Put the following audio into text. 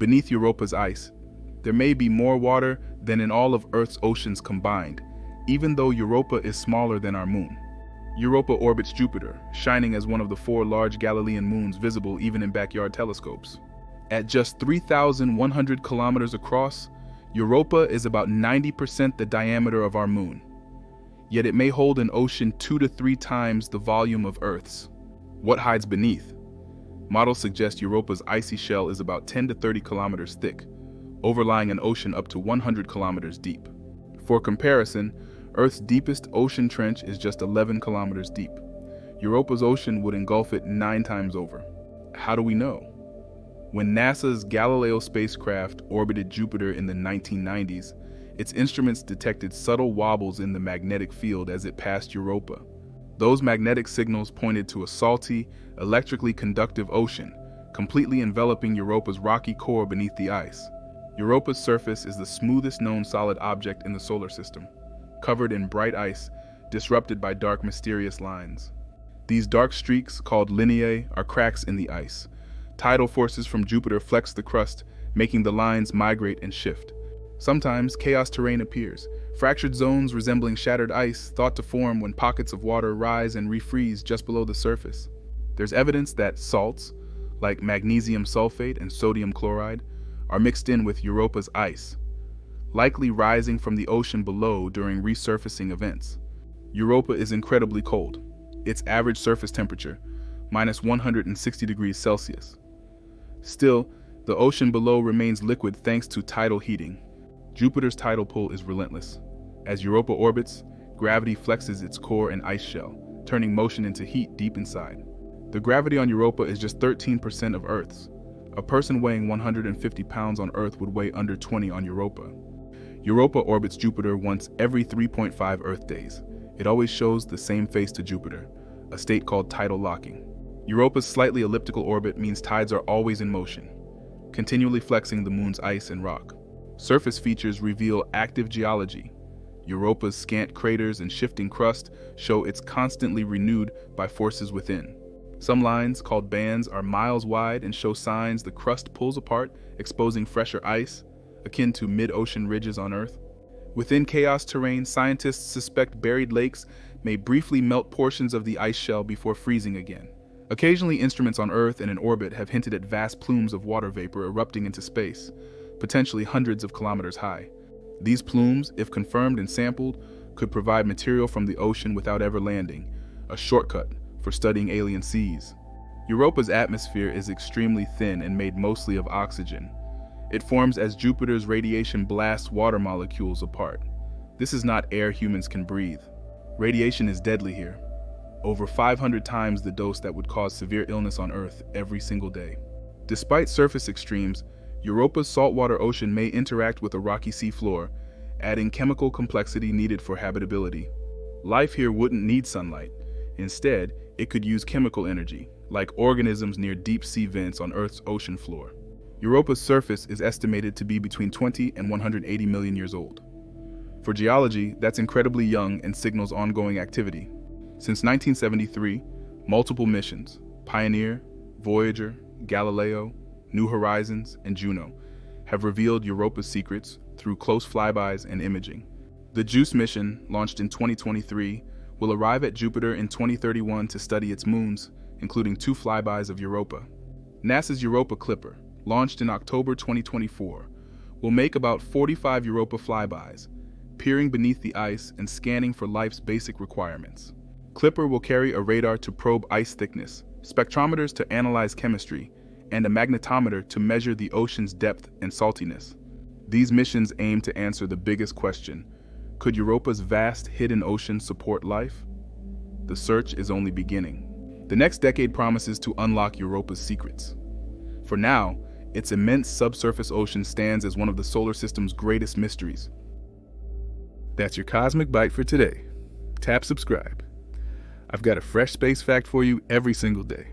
beneath Europa's ice, there may be more water than in all of Earth's oceans combined, even though Europa is smaller than our moon. Europa orbits Jupiter, shining as one of the 4 large Galilean moons visible even in backyard telescopes. At just 3,100 kilometers across, Europa is about 90% the diameter of our moon. Yet it may hold an ocean 2 to 3 times the volume of Earth's. What hides beneath? Models suggest Europa's icy shell is about 10 to 30 kilometers thick, overlying an ocean up to 100 kilometers deep. For comparison, Earth's deepest ocean trench is just 11 kilometers deep. Europa's ocean would engulf it 9 times over. How do we know? When NASA's Galileo spacecraft orbited Jupiter in the 1990s, its instruments detected subtle wobbles in the magnetic field as it passed Europa. Those magnetic signals pointed to a salty, electrically conductive ocean, completely enveloping Europa's rocky core beneath the ice. Europa's surface is the smoothest known solid object in the solar system, covered in bright ice, disrupted by dark, mysterious lines. These dark streaks, called lineae, are cracks in the ice. Tidal forces from Jupiter flex the crust, making the lines migrate and shift. Sometimes chaos terrain appears, fractured zones resembling shattered ice thought to form when pockets of water rise and refreeze just below the surface. There's evidence that salts, like magnesium sulfate and sodium chloride, are mixed in with Europa's ice, likely rising from the ocean below during resurfacing events. Europa is incredibly cold. Its average surface temperature, minus 160 degrees Celsius. Still, the ocean below remains liquid thanks to tidal heating. Jupiter's tidal pull is relentless. As Europa orbits, gravity flexes its core and ice shell, turning motion into heat deep inside. The gravity on Europa is just 13% of Earth's. A person weighing 150 pounds on Earth would weigh under 20 on Europa. Europa orbits Jupiter once every 3.5 Earth days. It always shows the same face to Jupiter, a state called tidal locking. Europa's slightly elliptical orbit means tides are always in motion, continually flexing the moon's ice and rock. Surface features reveal active geology. Europa's scant craters and shifting crust show it's constantly renewed by forces within. Some lines, called bands, are miles wide and show signs the crust pulls apart, exposing fresher ice, akin to mid-ocean ridges on Earth. Within chaos terrain, scientists suspect buried lakes may briefly melt portions of the ice shell before freezing again. Occasionally, instruments on Earth and in orbit have hinted at vast plumes of water vapor erupting into space, potentially hundreds of kilometers high. These plumes, if confirmed and sampled, could provide material from the ocean without ever landing, a shortcut for studying alien seas. Europa's atmosphere is extremely thin and made mostly of oxygen. It forms as Jupiter's radiation blasts water molecules apart. This is not air humans can breathe. Radiation is deadly here, over 500 times the dose that would cause severe illness on Earth every single day. Despite surface extremes, Europa's saltwater ocean may interact with a rocky seafloor, adding chemical complexity needed for habitability. Life here wouldn't need sunlight. Instead, it could use chemical energy, like organisms near deep sea vents on Earth's ocean floor. Europa's surface is estimated to be between 20 and 180 million years old. For geology, that's incredibly young and signals ongoing activity. Since 1973, multiple missions, Pioneer, Voyager, Galileo, New Horizons, and Juno, have revealed Europa's secrets through close flybys and imaging. The JUICE mission, launched in 2023, will arrive at Jupiter in 2031 to study its moons, including 2 flybys of Europa. NASA's Europa Clipper, launched in October 2024, will make about 45 Europa flybys, peering beneath the ice and scanning for life's basic requirements. Clipper will carry a radar to probe ice thickness, spectrometers to analyze chemistry, and a magnetometer to measure the ocean's depth and saltiness. These missions aim to answer the biggest question: could Europa's vast hidden ocean support life? The search is only beginning. The next decade promises to unlock Europa's secrets. For now, its immense subsurface ocean stands as one of the solar system's greatest mysteries. That's your Cosmic Bite for today. Tap subscribe. I've got a fresh space fact for you every single day.